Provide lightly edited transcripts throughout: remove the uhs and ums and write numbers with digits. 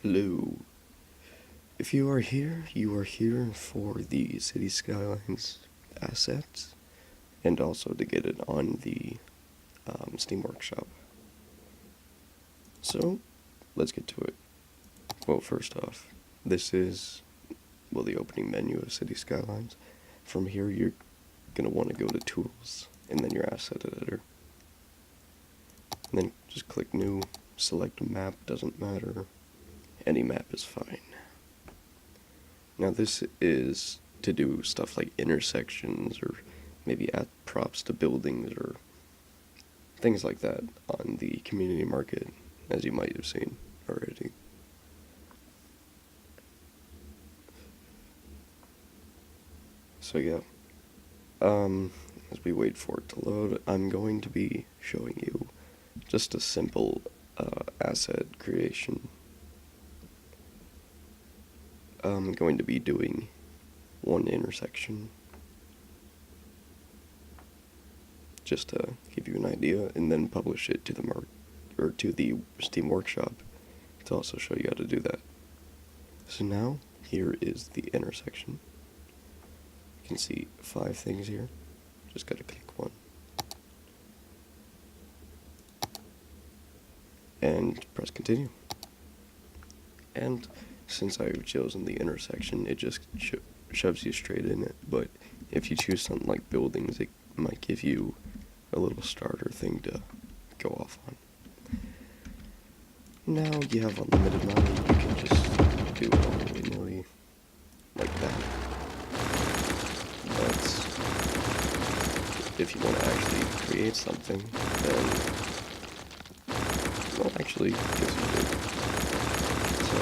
Hello. If you are here, you are here for the City Skylines assets, and also to get it on the Steam Workshop. So, let's get to it. Well, first off, this is, the opening menu of City Skylines. From here, you're going to want to go to Tools, and then your Asset Editor. And then just click New, select a map, doesn't matter. Any map is fine. Now this is to do stuff like intersections, or maybe add props to buildings, or things like that on the community market, as you might have seen already. So yeah, as we wait for it to load, I'm going to be showing you just a simple asset creation. I'm going to be doing one intersection, just to give you an idea, and then publish it to the Steam Workshop to also show you how to do that. So now, here is the intersection. You can see 5 things here. Just gotta click one. And press continue. And since I've chosen the intersection, it just shoves you straight in it. But if you choose something like buildings, it might give you a little starter thing to go off on. Now you have unlimited money, you can just do it all willy-nilly, like that. But if you want to actually create something, then, well, actually, I guess you do. So,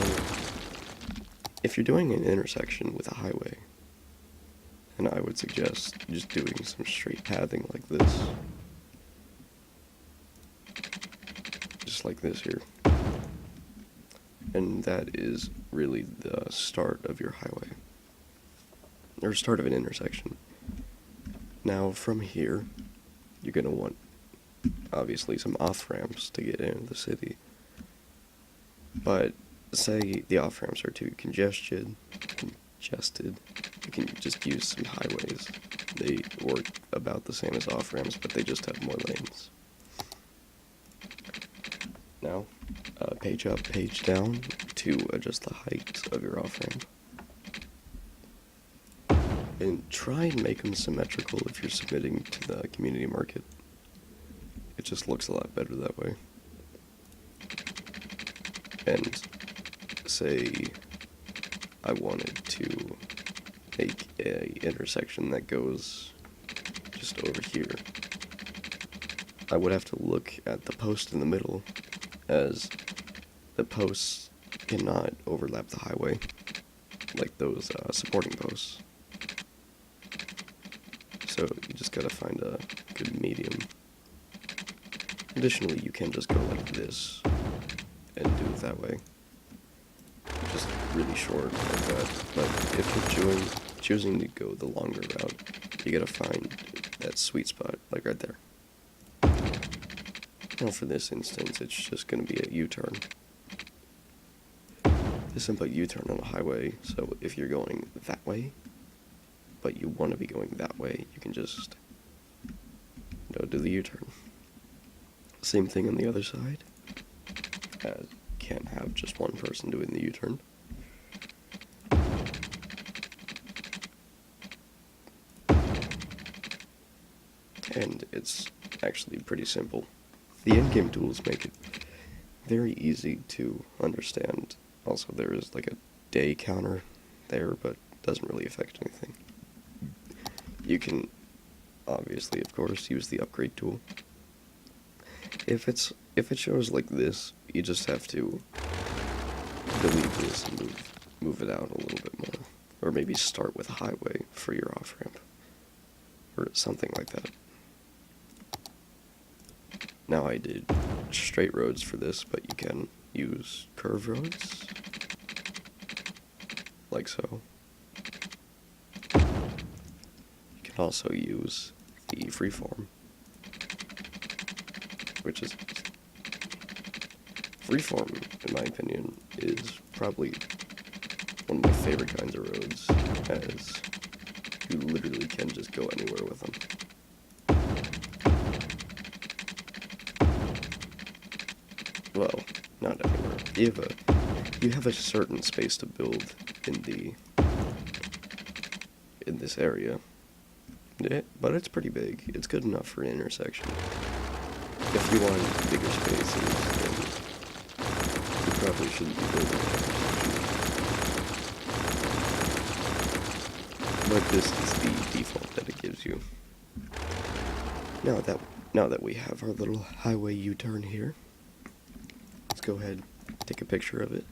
if you're doing an intersection with a highway, then I would suggest just doing some straight pathing like this. Just like this here. And that is really the start of your highway. Or start of an intersection. Now from here, you're going to want, obviously, some off-ramps to get into the city. But say the off-ramps are too congested, you can just use some highways. They work about the same as off-ramps, but they just have more lanes. Now, page up, page down to adjust the height of your off-ramp. And try and make them symmetrical if you're submitting to the community market. It just looks a lot better that way. And say I wanted to make a intersection that goes just over here. I would have to look at the post in the middle, as the posts cannot overlap the highway, like those supporting posts. So you just gotta find a good medium. Additionally, you can just go like this and do it that way. Just really short like that. But if you're choosing to go the longer route, you gotta find that sweet spot, like right there. Now for this instance, it's just gonna be a U-turn. This simple U-turn on a highway, so if you're going that way, but you want to be going that way, you can just, do the U-turn. Same thing on the other side. Can't have just one person doing the U-turn. And it's actually pretty simple. The in-game tools make it very easy to understand. Also, there is like a day counter there, but doesn't really affect anything. You can, obviously, of course, use the upgrade tool. If it shows like this, you just have to delete this and move it out a little bit more. Or maybe start with highway for your off-ramp. Or something like that. Now I did straight roads for this, but you can use curved roads. Like so. You can also use the freeform, which is freeform, in my opinion, is probably one of my favorite kinds of roads, as you literally can just go anywhere with them. Well, not anywhere. You have a certain space to build in this area. Yeah, but it's pretty big. It's good enough for an intersection. If you want bigger spaces, then you probably shouldn't be building an intersection. But this is the default that it gives you. Now that we have our little highway U-turn here, let's go ahead, take a picture of it,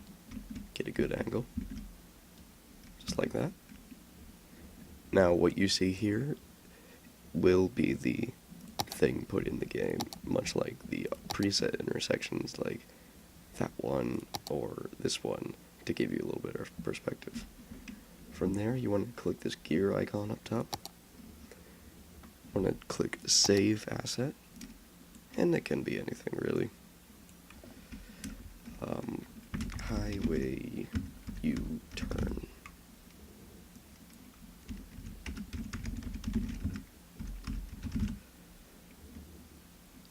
get a good angle, just like that. Now what you see here will be the thing put in the game, much like the preset intersections like that one or this one, to give you a little bit of perspective. From there, you want to click this gear icon up top. You want to click Save Asset, and it can be anything really. Highway U-turn.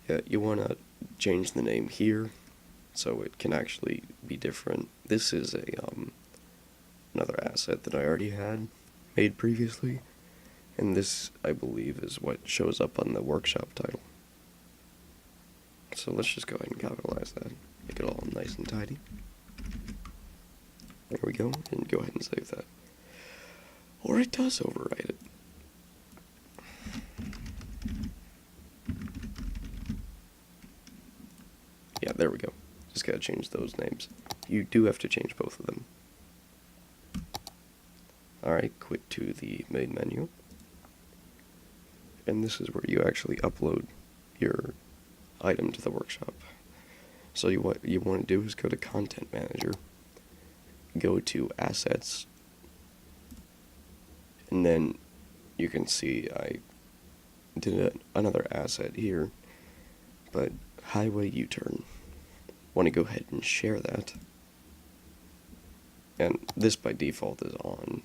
Yeah, you want to change the name here so it can actually be different. This is a another asset that I already had made previously, and this, I believe, is what shows up on the workshop title. So let's just go ahead and capitalize that, make it all nice and tidy. There we go, and go ahead and save that. Or it does overwrite it. Yeah, there we go. Just gotta change those names. You do have to change both of them. Alright, quit to the main menu. And this is where you actually upload your item to the workshop. So what you want to do is go to Content Manager, go to Assets, and then you can see I did another asset here, but Highway U-turn. Want to go ahead and share that. And this by default is on,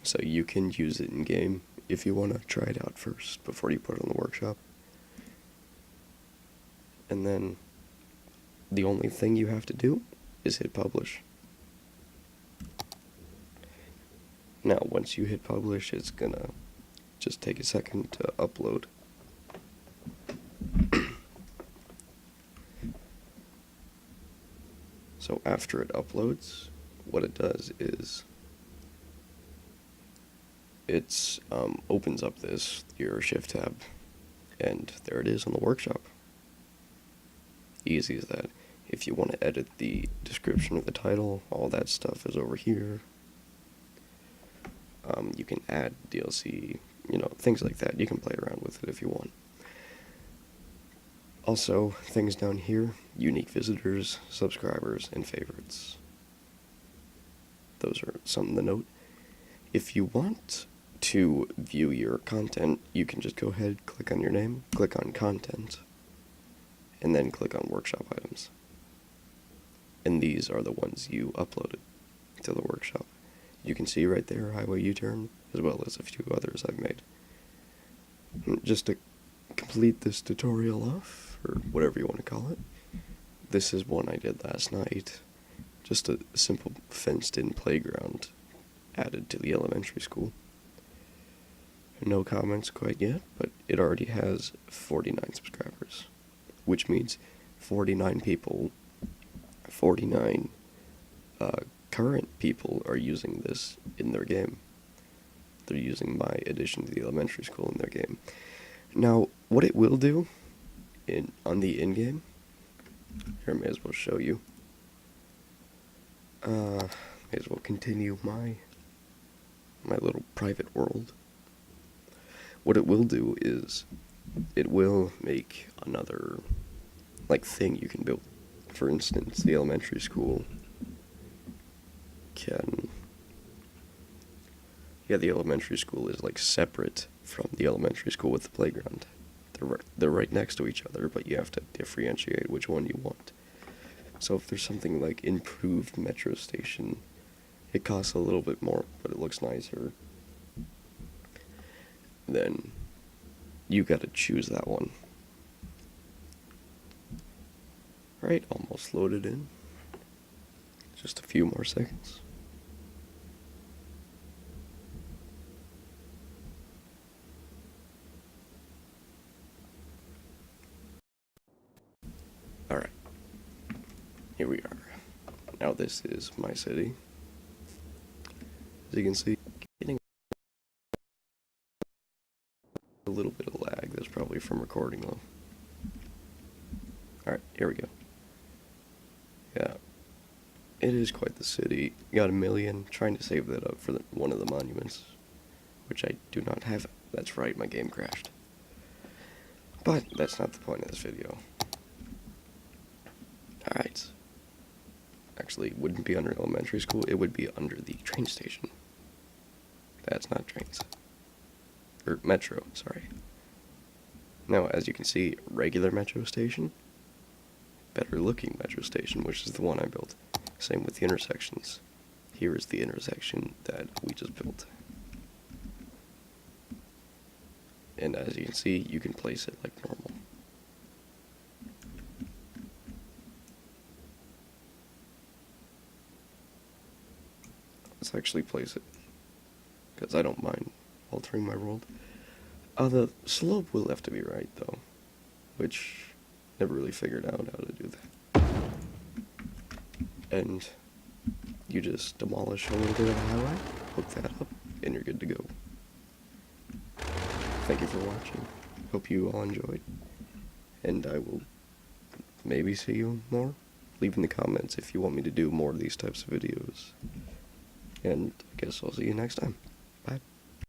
so you can use it in game if you want to try it out first before you put it on the workshop. And then the only thing you have to do is hit publish. Now once you hit publish, it's gonna just take a second to upload. So after it uploads, what it does is it opens up your shift tab, and there it is on the workshop. Easy as that. If you want to edit the description of the title, all that stuff is over here. You can add DLC, things like that. You can play around with it if you want. Also, things down here, unique visitors, subscribers, and favorites. Those are something to note. If you want to view your content, you can just go ahead, click on your name, click on Content, and then click on Workshop Items. And these are the ones you uploaded to the workshop. You can see right there, Highway U-turn, as well as a few others I've made. Just to complete this tutorial off, or whatever you want to call it, this is one I did last night. Just a simple fenced-in playground added to the elementary school. No comments quite yet, but it already has 49 subscribers, which means 49 people, 49 current people are using this in their game. They're using my addition to the elementary school in their game. Now, what it will do on the in-game, here I may as well show you. May as well continue my little private world. What it will do is it will make another thing you can build. For instance, the elementary school the elementary school is separate from the elementary school with the playground. They're right next to each other, but you have to differentiate which one you want. So if there's something like improved metro station, it costs a little bit more, but it looks nicer, then you gotta choose that one. Alright, almost loaded in. Just a few more seconds. Alright, here we are. Now this is my city. As you can see, getting a little bit of lag. That's probably from recording though. Alright, here we go. Yeah, it is quite the city. Got 1 million, trying to save that up for one of the monuments, which I do not have. That's right, my game crashed. But that's not the point of this video. Alright. Actually, it wouldn't be under elementary school, it would be under the train station. That's not trains. Or metro, sorry. Now, as you can see, regular metro station, better looking metro station, which is the one I built. Same with the intersections. Here is the intersection that we just built. And as you can see, you can place it like normal. Let's actually place it, because I don't mind altering my world. The slope will have to be right though, which never really figured out how to do that. And you just demolish a little bit of the highway, hook that up, and you're good to go. Thank you for watching. Hope you all enjoyed. And I will maybe see you more. Leave in the comments if you want me to do more of these types of videos. And I guess I'll see you next time.